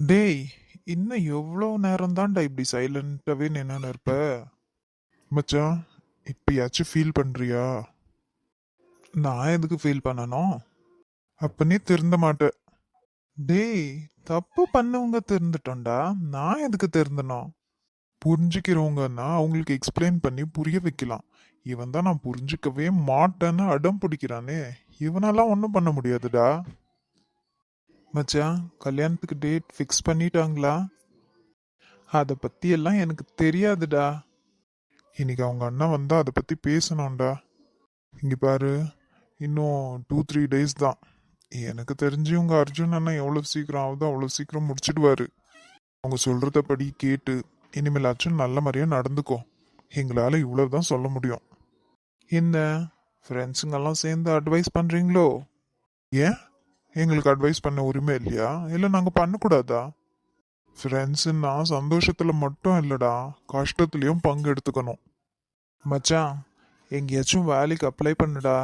டேய், இன்னும் எவ்வளோ நேரம் தான்டா இப்படி சைலண்டாவே நின்னு இருப்ப? மச்சான், இப்பயாச்சும் ஃபீல் பண்றியா? நான் எதுக்கு ஃபீல் பண்ணணும்? அப்ப நீ திருந்த மாட்ட. டேய், தப்பு பண்ணவங்க திருந்துட்டோம்டா. நான் எதுக்கு திருந்தணும்? புரிஞ்சுக்கிறவங்கன்னா அவங்களுக்கு எக்ஸ்பிளைன் பண்ணி புரிய வைக்கலாம். இவன் தான் நான் புரிஞ்சுக்கவே மாட்டேன்னு அடம் பிடிக்கிறானே. இவனெல்லாம் ஒன்றும் பண்ண முடியாதுடா. மச்சான், கல்யாணத்துக்கு டேட் ஃபிக்ஸ் பண்ணிட்டாங்களா? அதை பத்தி எல்லாம் எனக்கு தெரியாதுடா. இன்னைக்கு அவங்க அண்ணா வந்தா அதை பத்தி பேசணும்டா. இங்க பாரு, இன்னும் 2-3 days தான். எனக்கு தெரிஞ்சு உங்க அர்ஜுன் அண்ணா எவ்வளவு சீக்கிரம் ஆகுதோ அவ்வளவு சீக்கிரம் முடிச்சிடுவாரு. அவங்க சொல்றதபடி கேட்டு இனிமேலாச்சும் நல்ல மாதிரியா நடந்துக்கோ. எங்களால இவ்வளவுதான் சொல்ல முடியும். என்ன, ஃப்ரெண்ட்ஸுங்கெல்லாம் சேர்ந்து அட்வைஸ் பண்றீங்களோ? ஏன், எங்களுக்கு அட்வைஸ் பண்ண உரிமை இல்லையா? இல்லை நாங்க பண்ணக்கூடாதா? ஃப்ரெண்ட்ஸுன்னா சந்தோஷத்துல மட்டும் இல்லடா, கஷ்டத்துலயும் பங்கு எடுத்துக்கணும். மச்சான், எங்கேயாச்சும் வேலைக்கு அப்ளை பண்ணுடா.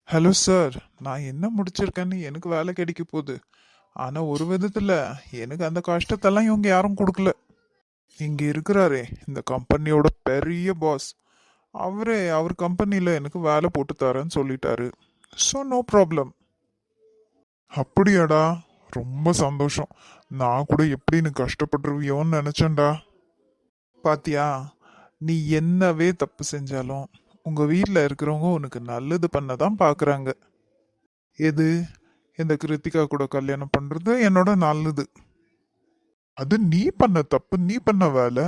ஹலோ சார், நான் என்ன முடிச்சிருக்கேன்னு எனக்கு வேலை கிடைக்க போகுது. ஆனா ஒரு விதத்துல எனக்கு அந்த கஷ்டத்தெல்லாம் இவங்க யாரும் கொடுக்கல. இங்க இருக்கிறாரே இந்த கம்பெனியோட பெரிய பாஸ், அவர் கம்பெனில எனக்கு வேலை போட்டு தரேன்னு சொல்லிட்டாரு. So no problem. அப்படியாடா, ரொம்ப சந்தோஷம். நான் கூட எப்படி நீ கஷ்டப்பட்டுருவியோன்னு நினைச்சேன்டா. பாத்தியா, நீ என்னவே தப்பு செஞ்சாலும் உங்க வீட்டில் இருக்கிறவங்க உனக்கு நல்லது பண்ண தான் பாக்குறாங்க. எது, இந்த கிருத்திகா கூட கல்யாணம் பண்றது என்னோட நல்லது. அது நீ பண்ண தப்பு, நீ பண்ண வேலை.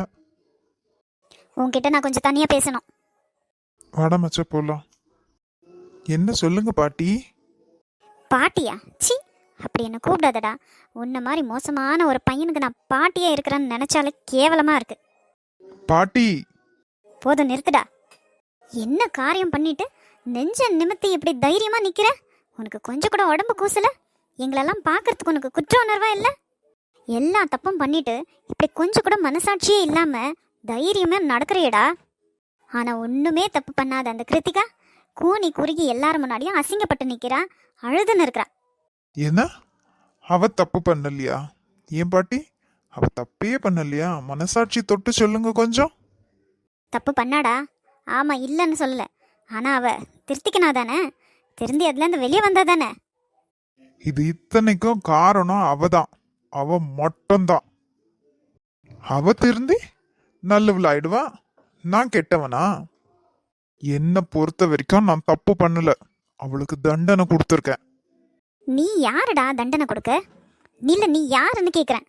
உன்கிட்ட நான் கொஞ்சம் தனியா பேசணும். வாடா மச்ச போலாம். என்ன சொல்லுங்க பாட்டி? பாட்டியா? சி, அப்படி என்ன கூப்பிடாதடா. உன்ன மாதிரி மோசமான ஒரு பையனுக்கு நான் பாட்டியா இருக்கிறேன்னு நினைச்சாலே கேவலமா இருக்கு. பாட்டி, போதும், நிறுத்துடா. என்ன காரியம் பண்ணிட்டு நெஞ்ச நிமித்தி இப்படி தைரியமா நிக்கிற? உனக்கு கொஞ்சம் கூட உடம்பு கூசல? எங்களெல்லாம் பார்க்கறதுக்கு உனக்கு குற்ற உணர்வா இல்லை? எல்லா தப்பும் பண்ணிட்டு இப்படி கொஞ்சம் கூட மனசாட்சியே இல்லாம தைரியமா நடக்கிறியடா. ஆனா ஒண்ணுமே தப்பு பண்ணாத அந்த கிருத்திகா கூனி குறுகி எல்லாரும் முன்னாடியும் அசிங்கப்பட்டு நிக்கிறா, அழுதுன்னு இருக்கிறா. என்ன, அவ தப்பு பண்ணலையா? ஏன் பாட்டி, அவ தப்பே பண்ணலையா? மனசாட்சி தொட்டு சொல்லுங்க கொஞ்சம். தப்பு பண்ணாடா, ஆமா, இல்லைன்னு சொல்லல. ஆனா அவ திருத்திக்கனா தானே? திருந்தி அதுல இருந்து வெளியே வந்தா தானே? இது இத்தனைக்கும் காரணம் அவதான். அவ மட்டும்தான். அவ திருந்தி நல்லவள் ஆயிடுவா, நான் கெட்டவனா? என்ன பொறுத்த வரைக்கும் நான் தப்பு பண்ணல. அவளுக்கு தண்டனை கொடுத்துருக்கேன். நீ யாருடா தண்டனை கொடுக்க? இல்ல, நீ யாருன்னு கேக்குறேன்.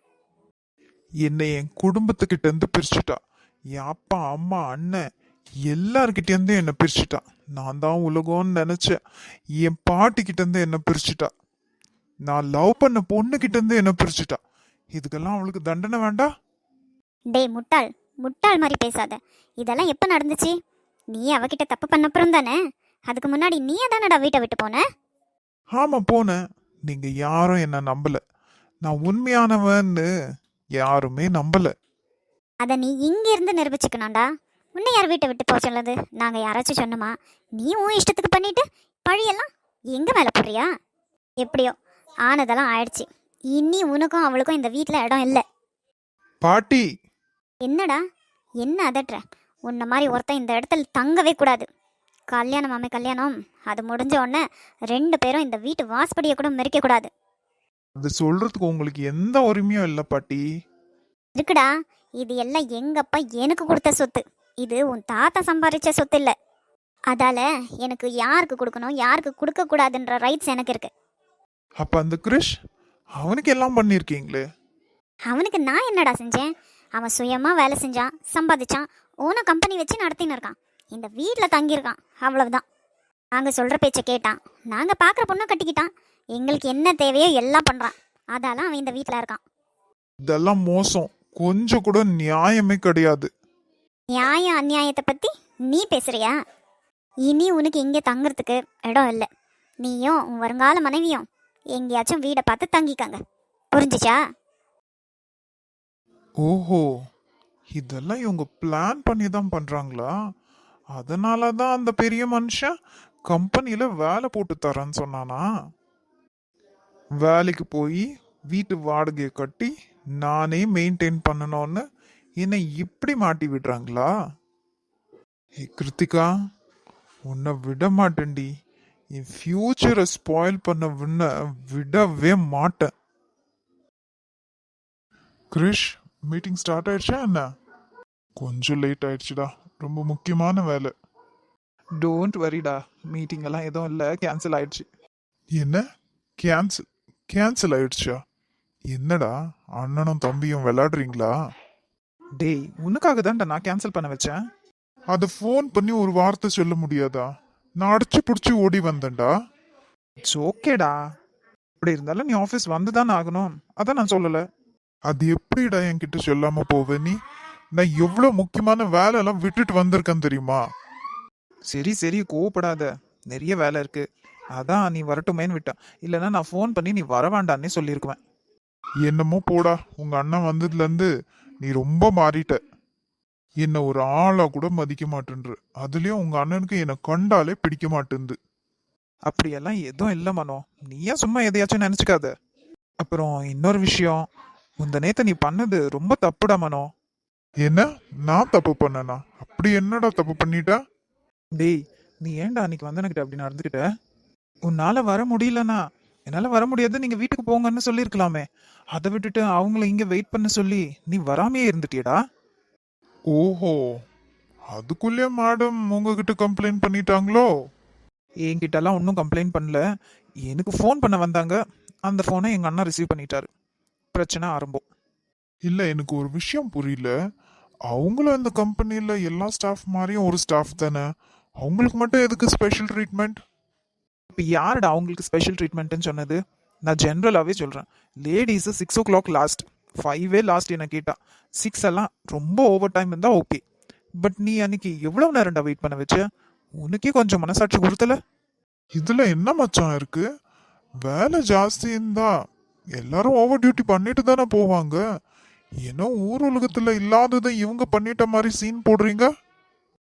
என்னை என் குடும்பத்துக்கிட்ட இருந்து பிரிச்சுட்டா. என் அப்பா அம்மா அண்ணன் எல்லார்கிட்ட இருந்து என்ன பிரிச்சுட்டா. நான் தான் உலகம்னு நினைச்சேன். என் பாட்டி கிட்ட இருந்து என்ன பிரிச்சுட்டா. நான் லவ் பண்ண பொண்ணு கிட்ட இருந்து என்ன பிரிச்சுட்டா. இதுக்கெல்லாம் அவளுக்கு தண்டனை வேண்டாம்? டேய் முட்டாள், முட்டாள் மாதிரி பேசாத. இதெல்லாம் எப்ப நடந்துச்சு? நீ அவகிட்ட தப்பு பண்ணப்புறம் தானே? அதுக்கு முன்னாடி நீயே தானடா வீட்டை விட்டு போன? ஆமா, போனேன். நீங்க யாரும் என்ன நம்பல. நான் உண்மையானவன்னு யாருமே நம்பல. அதை நீ இங்க இருந்து நிரூபிச்சுக்கணும்டா. உன்னை யார் வீட்டை விட்டு போக சொன்னது? நாங்க யாராச்சும் சொன்னோமா? நீ உன் இஷ்டத்துக்கு பண்ணிட்டு பழியெல்லாம் எங்க மேல போடுறியா? எப்படியோ ஆனதெல்லாம் ஆயிடுச்சு. இனி உனக்கும் அவளுக்கும் இந்த வீட்டில் இடம் இல்லை. பாட்டி, என்னடா, என்ன அதட்டுற? உன்ன மாதிரி ஒருத்தன் இந்த இடத்துல தங்கவே கூடாது. கல்யாணம் ஆமே கல்யாணம், அது முடிஞ்ச உடனே 2 பேரும் இந்த வீட்டு வாசப்படியை கூட மெரிக்க கூடாது. அது சொல்றதுக்கு உங்களுக்கு எந்த உரிமையும் இல்லை பாட்டி. இருக்குடா, இது எல்லாம் எங்கப்பா எனக்கு கொடுத்த சொத்து. இது உன் தாத்தா சம்பாதிச்ச சொத்து இல்லை. அதால எனக்கு யாருக்கு கொடுக்கணும் யாருக்கு கொடுக்க கூடாதுன்ற ரைட்ஸ் எனக்கு இருக்கு. அப்ப அந்த கிரிஷ், அவனுக்கு எல்லாம் பண்ணிருக்கீங்களே. அவனுக்கு நான் என்னடா செஞ்சேன்? அவன் சுயமா வேலை செஞ்சான், சம்பாதிச்சான், ஓன கம்பெனி வச்சு நடத்தின்னு இருக்கான். இந்த வீட்டில் தங்கியிருக்கான், அவ்வளவுதான். நாங்கள் சொல்கிற பேச்சை கேட்டான், நாங்கள் பார்க்குற பொண்ணை கட்டிக்கிட்டான். எங்களுக்கு என்ன தேவையோ எல்லாம் பண்ணுறான். அதால அவன் இந்த வீட்டில் இருக்கான். இதெல்லாம் மோசம், கொஞ்சம் கூட நியாயமே கிடையாது. நியாயம் அநியாயத்தை பற்றி நீ பேசுறியா? இனி உனக்கு இங்கே தங்குறதுக்கு இடம் இல்லை. நீயும் உன் வருங்கால மனைவியும் எங்கேயாச்சும் வீடை பார்த்து தங்கிக்கங்க, புரிஞ்சுச்சா? ஓஹோ, இதெல்லாம் இவங்க பிளான் பண்ணி தான் பண்றாங்களா? அதனால தான் அந்த பெரிய மனுஷன் கம்பெனியில வேலை போட்டு தரேன்னு சொன்னானா? வேலைக்கு போய் வீட்டு வாடகையை கட்டி நானே மெயின்டைன் பண்ணணும்னு என்னை இப்படி மாட்டி விடுறாங்களா? ஏ கிருத்திகா, உன்னை விட மாட்டேன்டி. என் ஃபியூச்சரை ஸ்பாயில் பண்ண விடவே மாட்டேன். கிரிஷ், மீட்டிங் ஸ்டார்ட் ஆயிடுச்சா என்ன? கொஞ்சம் லேட் ஆயிடுச்சுடா, ரொம்ப முக்கியமான வேலை. டோன்ட் வரிடா, மீட்டிங் எல்லாம் எதுவும் இல்லை, கேன்சல் ஆயிடுச்சு. என்ன? கேன்சல் கேன்சல் ஆயிடுச்சா? என்னடா, அண்ணனும் தம்பியும் விளையாடுறீங்களா? டேய், உனக்காக தான்டா நான் கேன்சல் பண்ண வச்சேன். அதை ஃபோன் பண்ணி ஒரு வார்த்தை சொல்ல முடியாதா? நான் அடிச்சு பிடிச்சி ஓடி வந்தேன்டா. இட்ஸ் ஓகேடா, இப்படி இருந்தாலும் நீ ஆஃபீஸ் வந்து தான் ஆகணும், அதான் நான் சொல்லலை. அது எப்படிடா என்கிட்ட சொல்லாம போவ நீ? நான் எவ்வளவு முக்கியமான வேலை எல்லாம் விட்டுட்டு வந்திருக்கேன் தெரியுமா? சரி சரி, கோவப்படாத, நிறைய வேலை இருக்கு, அதான் நீ வரட்டுமேன்னு விட்டேன். இல்லைன்னா நான் ஃபோன் பண்ணி நீ வர வேண்டான்னே சொல்லியிருக்குவேன். என்னமோ போடா, உங்க அண்ணன் வந்ததுல இருந்து நீ ரொம்ப மாறிட்ட. என்ன ஒரு ஆளா கூட மதிக்க மாட்டேன்ற. அதுலயும் உங்க அண்ணனுக்கு என்னை கண்டாலே பிடிக்க மாட்டேங்குது. அப்படியெல்லாம் எதுவும் இல்லை மனோ, நீயா சும்மா எதையாச்சும் நினச்சிக்காத. அப்புறம் இன்னொரு விஷயம், இந்த நேத்து நீ பண்ணது ரொம்ப தப்புடா மனோ. என்ன? நான் தப்பு பண்ணனா? அப்படி என்னடா தப்பு பண்ணிட்ட? டேய், நீ ஏன்டா அன்னைக்கு வந்தனக்கிட்ட அப்படி நடந்துக்கிட்ட? உன்னால வர முடியலனா என்னால வர முடியாது, நீங்க வீட்டுக்கு போங்கன்னு சொல்லியிருக்கலாமே. அதை விட்டுட்டு அவங்கள இங்க வெயிட் பண்ண சொல்லி நீ வராமையே இருந்துட்டியடா. ஓஹோ, அதுக்குள்ளே மேடம் உங்ககிட்ட கம்ப்ளைண்ட் பண்ணிட்டாங்களோ? என்கிட்டலாம் ஒன்றும் கம்ப்ளைண்ட் பண்ணல, எனக்கு ஃபோன் பண்ண வந்தாங்க, அந்த ஃபோனை எங்க அண்ணா ரிசீவ் பண்ணிட்டாரு, பிரச்சனை ஆரம்பம். இல்ல, எனக்கு ஒரு விஷயம் புரியல. அவங்களும் இந்த கம்பெனில எல்லா ஸ்டாஃப் மாதிரியும் ஒரு ஸ்டாஃப் தானே, அவங்களுக்கு மட்டும் எதுக்கு ஸ்பெஷல் ட்ரீட்மெண்ட்? இப்போ யாருடா அவங்களுக்கு ஸ்பெஷல் ட்ரீட்மெண்ட்னு சொன்னது? நான் ஜென்ரலாகவே சொல்கிறேன். லேடிஸு 6 o'clock லாஸ்ட், 5 லாஸ்ட் என்ன கேட்டா. 6 எல்லாம் ரொம்ப ஓவர் டைம் இருந்தால் ஓகே. பட் நீ அன்னைக்கு எவ்வளோ நேரம்டா வெயிட் பண்ண வச்ச? உனக்கே கொஞ்சம் மனசாட்சி கொடுத்தல? இதுல என்ன மச்சான் இருக்கு? வேலை ஜாஸ்தி இருந்தா எல்லாரும் ஓவர் டியூட்டி பண்ணிட்டு தானே போவாங்க. ஏன்னா ஊர் உலகத்துல இல்லாததை இவங்க பண்ணிட்ட மாதிரி சீன் போடுறீங்க.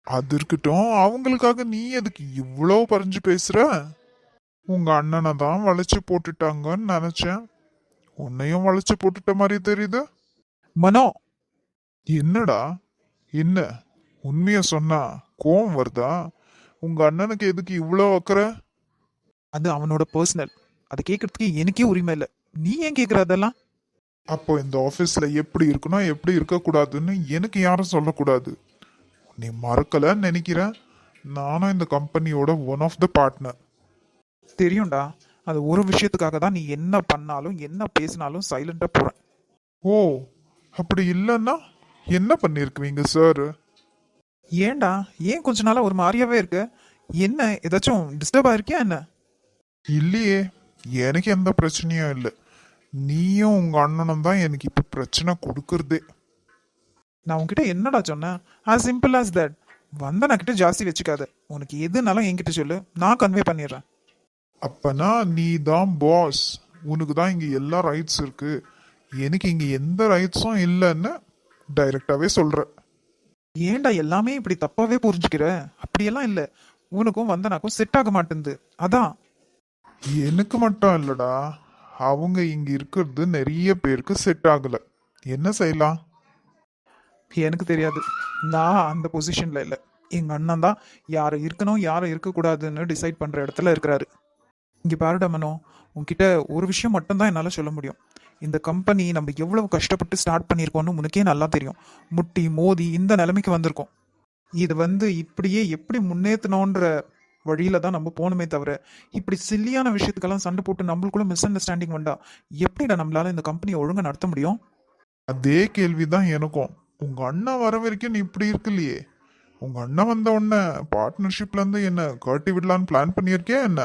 அது இருக்கட்டும், அவங்களுக்காக நீ எதுக்கு இவ்வளோ பறிஞ்சு பேசுற? உங்க அண்ணனை தான் வளைச்சு போட்டுட்டாங்கன்னு நினைச்சேன், உன்னையும் வளைச்சு போட்டுட்ட மாதிரி தெரியுது. மனோ, என்னடா? என்ன? உண்மைய சொன்னா கோவம் வருதா? உங்க அண்ணனுக்கு எதுக்கு இவ்வளோ அக்கறை? அது அவனோட பர்சனல், அதை கேட்கறதுக்கு எனக்கே உரிமை இல்லை. நீ ஏன் கேட்குற அதெல்லாம்? அப்போ இந்த ஆஃபீஸில் எப்படி இருக்கணும் எப்படி இருக்கக்கூடாதுன்னு எனக்கு யாரும் சொல்லக்கூடாது. நீ மறக்கலன்னு நினைக்கிறேன். நானும் இந்த கம்பெனியோட ஒன் ஆஃப் த பார்ட்னர். தெரியும்டா, அது ஒரு விஷயத்துக்காக தான் நீ என்ன பண்ணாலும் என்ன பேசினாலும் சைலண்டாக போகிறேன். ஓ, அப்படி இல்லைன்னா என்ன பண்ணியிருக்குவீங்க சார்? ஏன்டா, ஏன் கொஞ்ச நாளாக ஒரு மாதிரியாவே இருக்க? என்ன, ஏதாச்சும் டிஸ்டர்ப் ஆயிருக்கியா என்ன? இல்லையே, எனக்கு எந்த பிரச்சனையும் இல்லை. நீயும் உங்க அண்ணனும் தான் எனக்கு இப்போ பிரச்சனை கொடுக்கறதே. நான் உன்கிட்ட என்னடா சொன்னேன்? as simple as that. வந்தனா கிட்ட ஜாஸ்தி வச்சுக்காத, உனக்கு எதுனாலும் என்கிட்ட சொல்லு, நான் கன்வே பண்ணிடுறேன். அப்பனா நீ தான் பாஸ், உனக்கு தான் இங்க எல்லா ரைட்ஸ் இருக்கு, எனக்கு இங்க எந்த ரைட்ஸும் இல்லைன்னு டைரக்டாவே சொல்ற. ஏன்டா எல்லாமே இப்படி தப்பாவே புரிஞ்சுக்கிற? அப்படியெல்லாம் இல்லை, உனக்கும் வந்தனாக்கும் செட் ஆக மாட்டேங்குது, அதான். எனக்கு மட்டும் இல்லடா, அவங்க இங்க இருக்கிறது நிறைய பேருக்கு செட் ஆகல. என்ன செய்யலாம்? எனக்கு தெரியாது, நான் அந்த பொசிஷன்ல இல்லை. எங்க அண்ணன் தான் யாரை இருக்கணும் யாரை இருக்கக்கூடாதுன்னு டிசைட் பண்ற இடத்துல இருக்கிறாரு. இங்க பாருடா மனோ, உன்கிட்ட ஒரு விஷயம் மட்டும்தான் என்னால் சொல்ல முடியும். இந்த கம்பெனி நம்ம எவ்வளவு கஷ்டப்பட்டு ஸ்டார்ட் பண்ணியிருக்கோம்னு உனக்கே நல்லா தெரியும். முட்டி மோதி இந்த நிலைமைக்கு வந்திருக்கோம். இது இப்படியே எப்படி முன்னேற்றணுன்ற வழியில தான் நம்ம போகணுமே தவிர, இப்படி சில்லியான விஷயத்துக்கெல்லாம் சண்டை போட்டு நம்மளுக்குள்ள மிஸ் அண்டர்ஸ்டாண்டிங் வந்தா எப்படிடா நம்மளால இந்த கம்பெனியை ஒழுங்கா நடத்த முடியும்? அதே கேள்விதான் எனக்கும். உங்க அண்ணன் வர வரைக்கும் நீ இப்படி இருக்கலையே. உங்க அண்ணன் வந்த உடனே பார்ட்னர்ஷிப்ல இருந்து என்ன கட்டி விடலான்னு பிளான் பண்ணியிருக்கே என்ன?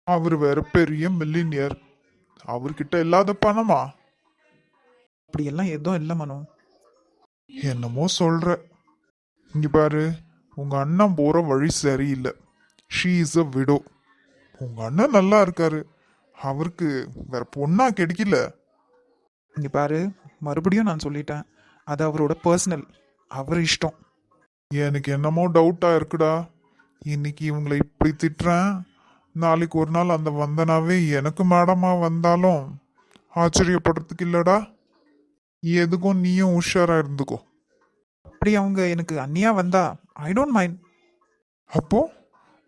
அவர் வேற பெரிய மில்லினியர், அவர்கிட்ட இல்லாத பணமா? அப்படியெல்லாம் எதுவும் இல்லை மனோ. என்னமோ சொல்ற. இங்க பாரு, உங்க அண்ணன் போற வழி சரியில்லை. She is a widow. உங்க அண்ணன் நல்லா இருக்காரு, அவருக்கு வேற பொண்ணா கிடைக்கல. இங்க பாரு, மறுபடியும் நான் சொல்லிட்டேன், அது அவரோட பர்சனல், அவர் இஷ்டம். எனக்கு என்னமோ டவுட்டா இருக்குடா. இன்னைக்கு இவங்களை இப்படி திட்டுறேன், நாளைக்கு ஒரு நாள் அந்த வந்தனாவே எனக்கு மேடமா வந்தாலும் ஆச்சரியப்படுறதுக்கு இல்லடா. எதுக்கும் நீயும் உஷாரா இருந்துக்கோ. அப்படி அவங்க எனக்கு அண்ணியா வந்தா ஐ டோன்ட் மைண்ட். அப்போ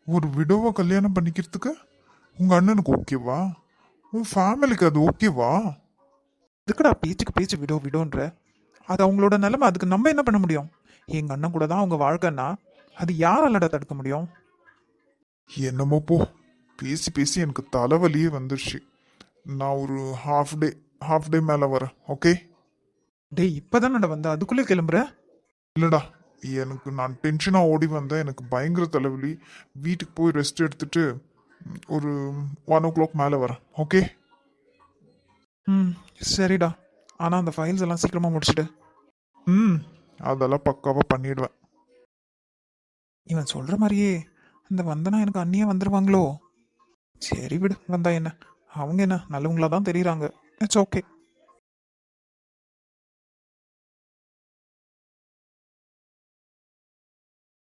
ஒரு விடோவை கல்யாணம் பண்ணிக்கிறதுக்கு உங்க அண்ணனுக்கு ஓகேவா? உன் ஃபேமிலிக்கு அது ஓகேவா? இதுக்குடா பேச்சுக்கு பேச்சு விடோன்ற? அது அவங்களோட நிலைமை, அதுக்கு நம்ம என்ன பண்ண முடியும்? எங்க அண்ணன் கூட தான் அவங்க வாழ்க்கைன்னா அது யாராலடா தடுக்க முடியும்? என்னமோ போ. பேசி பேசி எனக்கு தலைவலியே வந்துருச்சு. நான் ஒரு ஹாஃப் டே மேலே வரேன். ஓகே? டேய் இப்பதானடா வந்த அதுக்குள்ளே கிளம்புற? இல்லடா, எனக்கு நான் டென்ஷனாக ஓடி வந்தேன். எனக்கு பயங்கர தலைவலி. வீட்டுக்கு போய் ரெஸ்ட் எடுத்துட்டு ஒரு 1 o'clock மேலே வரேன். ஓகே? ம் சரிடா. ஆனா அந்த ஃபைல்ஸ் எல்லாம் சீக்கிரமா முடிச்சிடு. ம், அதெல்லாம் பக்காவாக பண்ணிடுவேன். இவன் சொல்ற மாதிரியே அந்த வந்தனா எனக்கு அண்ணியே வந்துருவாங்களோ? சரி விடு, வந்தா என்ன, அவங்க என்ன நல்லவங்களா தான் தெரியுறாங்க. It's okay.